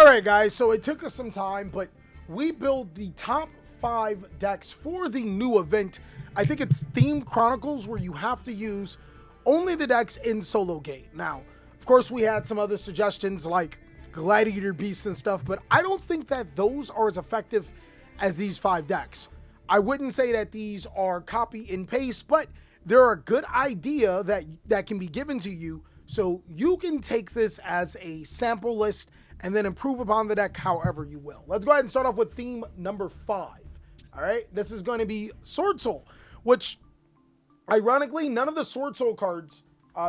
right, guys, so it took us some time, but we built the top 5 decks for the new event. I think it's Theme Chronicles, where you have to use only the decks in solo game. Now, of course, we had some other suggestions like Gladiator Beasts and stuff, but I don't think that those are as effective as these 5 decks. I wouldn't say that these are copy and paste, but they're a good idea that can be given to you, so you can take this as a sample list and then improve upon the deck however you will. Let's go ahead and start off with theme number 5. All right, this is going to be Sword Soul, which ironically, none of the Sword Soul cards,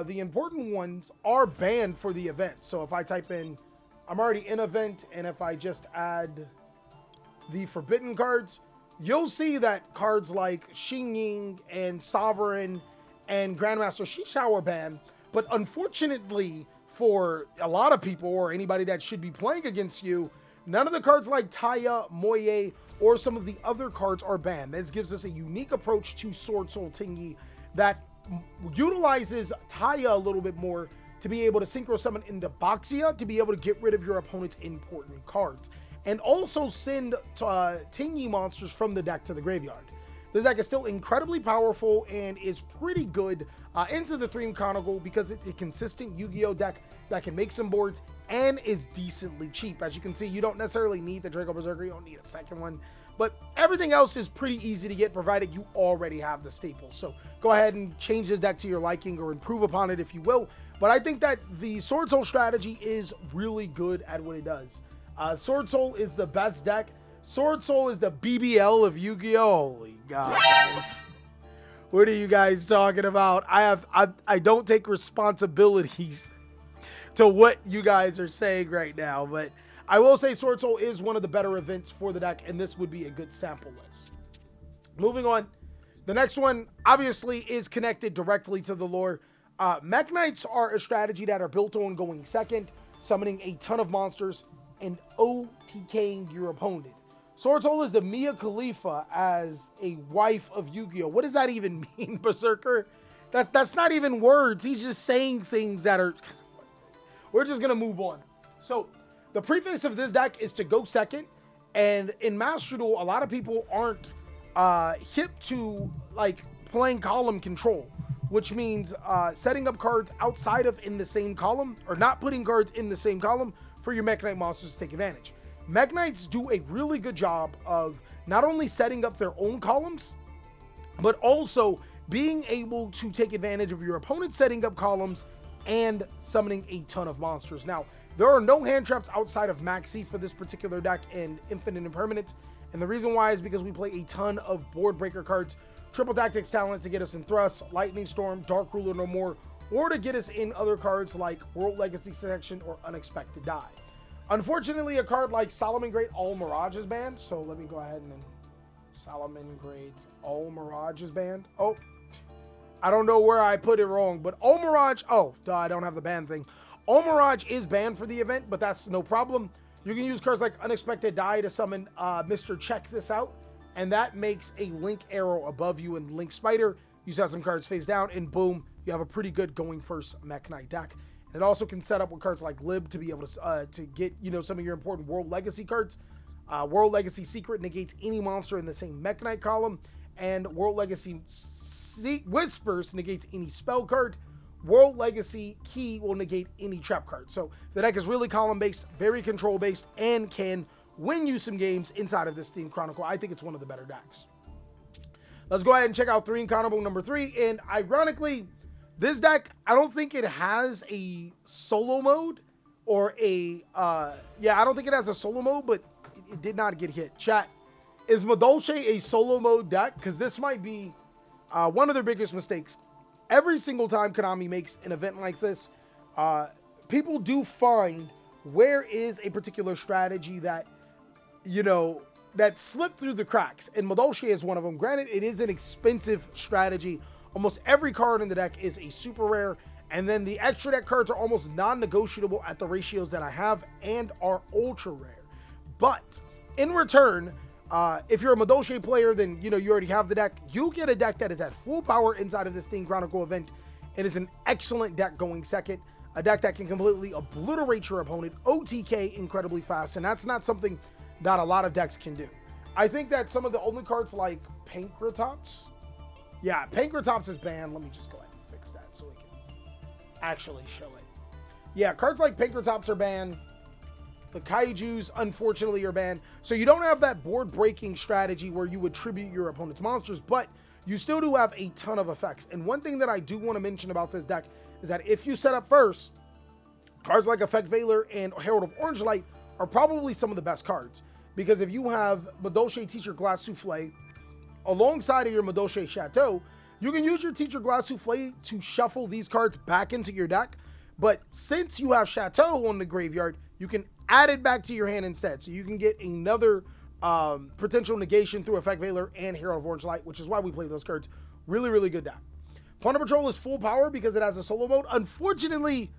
the important ones, are banned for the event. So if I type in, I'm already in event, and if I just add the forbidden cards, you'll see that cards like Xing Ying and Sovereign and Grandmaster Shishao are banned. But unfortunately, for a lot of people or anybody that should be playing against you, none of the cards like Taya, Moye, or some of the other cards are banned. This gives us a unique approach to Sword Soul Tingy that utilizes Taya a little bit more to be able to synchro summon into Boxia to be able to get rid of your opponent's important cards, and also send Tingy monsters from the deck to the graveyard. This deck is still incredibly powerful and is pretty good into the Theme Chronicle because it's a consistent Yu-Gi-Oh deck that can make some boards and is decently cheap. As you can see, you don't necessarily need the Draco Berserker, you don't need a second one, but everything else is pretty easy to get provided you already have the staples. So go ahead and change this deck to your liking or improve upon it if you will. But I think that the Sword Soul strategy is really good at what it does. Sword Soul is the best deck. Sword Soul is the BBL of Yu-Gi-Oh! Holy God, guys. What are you guys talking about? I don't take responsibilities to what you guys are saying right now, but I will say Sword Soul is one of the better events for the deck, and this would be a good sample list. Moving on, the next one obviously is connected directly to the lore. Mech Knights are a strategy that are built on going second, summoning a ton of monsters, and OTKing your opponent. Sword Soul is the Mia Khalifa as a wife of Yu-Gi-Oh! What does that even mean, Berserker? That's not even words. He's just saying things that are... We're just going to move on. So, the preface of this deck is to go second, and in Master Duel, a lot of people aren't hip to like playing column control, which means setting up cards outside of in the same column, or not putting cards in the same column for your Mech Knight monsters to take advantage. Mech Knights do a really good job of not only setting up their own columns, but also being able to take advantage of your opponent setting up columns and summoning a ton of monsters. Now, there are no hand traps outside of Maxi for this particular deck and Infinite Impermanence, and the reason why is because we play a ton of board breaker cards, Triple Tactics Talent to get us in Thrust, Lightning Storm, Dark Ruler No More, or to get us in other cards like World Legacy Selection or Unexpected Die. Unfortunately, a card like Solomon Great All Mirage is banned, so let me go ahead and Solomon Great All Mirage is banned. Oh, I don't know where I put it wrong, but All Mirage, oh, duh, I don't have the ban thing. All Mirage is banned for the event, but that's no problem. You can use cards like Unexpected Die to summon Mr. Check This Out, and that makes a Link Arrow above you and Link Spider. You set some cards face down, and boom, you have a pretty good going first Mech Knight deck. And it also can set up with cards like Lib to be able to get, you know, some of your important World Legacy cards. World Legacy Secret negates any monster in the same Mech Knight column, and World Legacy Whispers negates any spell card. World Legacy Key will negate any trap card. So the deck is really column-based, very control-based, and can win you some games inside of this Theme Chronicle. I think it's one of the better decks. Let's go ahead and check out Theme Chronicle number 3. And ironically, this deck, I don't think it has a solo mode or a, I don't think it has a solo mode, but it did not get hit. Chat, is Madolche a solo mode deck? Because this might be one of their biggest mistakes. Every single time Konami makes an event like this, people do find where is a particular strategy that, you know, that slipped through the cracks. And Madolche is one of them. Granted, it is an expensive strategy. Almost every card in the deck is a super rare. And then the extra deck cards are almost non-negotiable at the ratios that I have and are ultra rare. But in return, if you're a Madolche player, then, you know, you already have the deck. You get a deck that is at full power inside of this Theme Chronicle event. It is an excellent deck going second. a deck that can completely obliterate your opponent, OTK incredibly fast, and that's not something that a lot of decks can do. I think that some of the only cards like Pankratops, yeah, Pankratops is banned. Let me just go ahead and fix that so we can actually show it. Yeah, cards like Pankratops are banned. The Kaijus, unfortunately, are banned. So you don't have that board-breaking strategy where you would tribute your opponent's monsters, but you still do have a ton of effects. And one thing that I do want to mention about this deck is that if you set up first, cards like Effect Veiler and Herald of Orange Light are probably some of the best cards. Because if you have Madolche Teacher Glass Souffle alongside of your Madolche Chateau, you can use your Teacher Glass Souffle to shuffle these cards back into your deck. But since you have Chateau on the graveyard, you can add it back to your hand instead. So you can get another potential negation through Effect Veiler and Herald of Orange Light, which is why we play those cards. Really, really good deck. Plunder Patrol is full power because it has a solo mode. Unfortunately,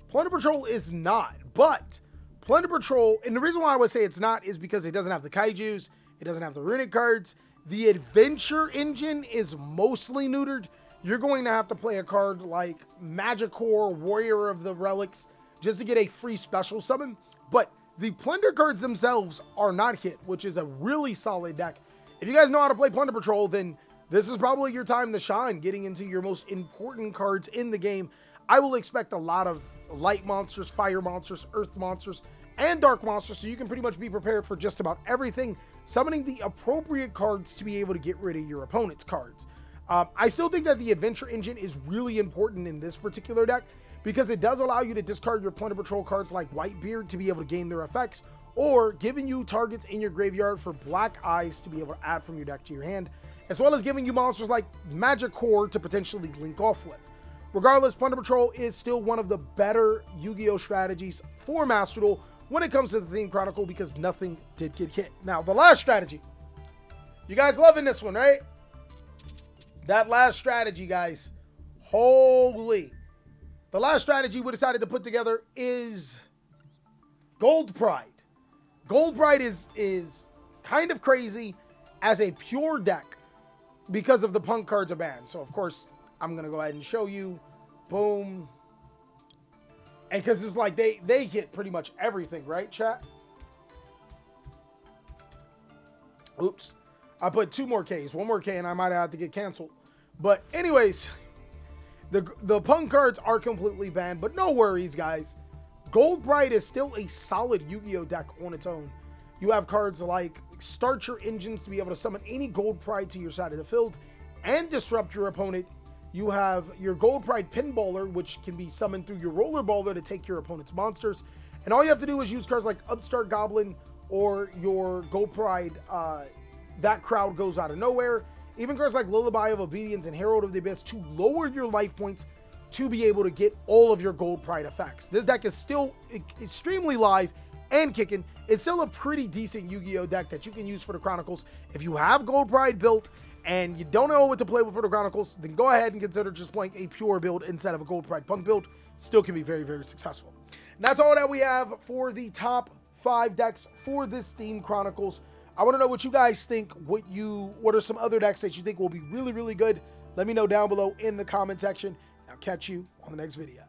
Plunder Patrol is not. But Plunder Patrol, and the reason why I would say it's not is because it doesn't have the Kaijus, it doesn't have the runic cards. The adventure engine is mostly neutered. You're going to have to play a card like Magicor, Warrior of the Relics, just to get a free special summon. But the Plunder cards themselves are not hit, which is a really solid deck. If you guys know how to play Plunder Patrol, then this is probably your time to shine, getting into your most important cards in the game. I will expect a lot of light monsters, fire monsters, earth monsters, and dark monsters, so you can pretty much be prepared for just about everything, summoning the appropriate cards to be able to get rid of your opponent's cards. I still think that the adventure engine is really important in this particular deck, because it does allow you to discard your Plunder Patrol cards like Whitebeard to be able to gain their effects, or giving you targets in your graveyard for Black Eyes to be able to add from your deck to your hand, as well as giving you monsters like Magicor to potentially link off with. Regardless, Plunder Patrol is still one of the better Yu-Gi-Oh! Strategies for Master Duel when it comes to the Theme Chronicle, because nothing did get hit. Now, the last strategy. You guys loving this one, right? That last strategy, guys. Holy. The last strategy we decided to put together is Gold Pride. Gold Pride is kind of crazy as a pure deck because of the punk cards are banned. So, of course, I'm going to go ahead and show you. Boom. And because it's like they hit pretty much everything, right, chat? Oops. I put 2 more Ks. 1 more K and I might have to get canceled. But anyways, the punk cards are completely banned, but no worries, guys. Gold Pride is still a solid Yu-Gi-Oh! Deck on its own. You have cards like Start Your Engines to be able to summon any Gold Pride to your side of the field and disrupt your opponent. You have your Gold Pride Pinballer, which can be summoned through your Rollerballer to take your opponent's monsters. And all you have to do is use cards like Upstart Goblin or your Gold Pride, That Crowd Goes Out of Nowhere. Even cards like Lullaby of Obedience and Herald of the Abyss to lower your life points to be able to get all of your Gold Pride effects. This deck is still extremely live and kicking. It's still a pretty decent Yu-Gi-Oh! Deck that you can use for the Chronicles. If you have Gold Pride built and you don't know what to play with for the Chronicles, then go ahead and consider just playing a pure build instead of a Gold Pride Punk build. It still can be very, very successful. And that's all that we have for the top 5 decks for this Theme Chronicles. I want to know what you guys think. What are some other decks that you think will be really, really good? Let me know down below in the comment section. I'll catch you on the next video.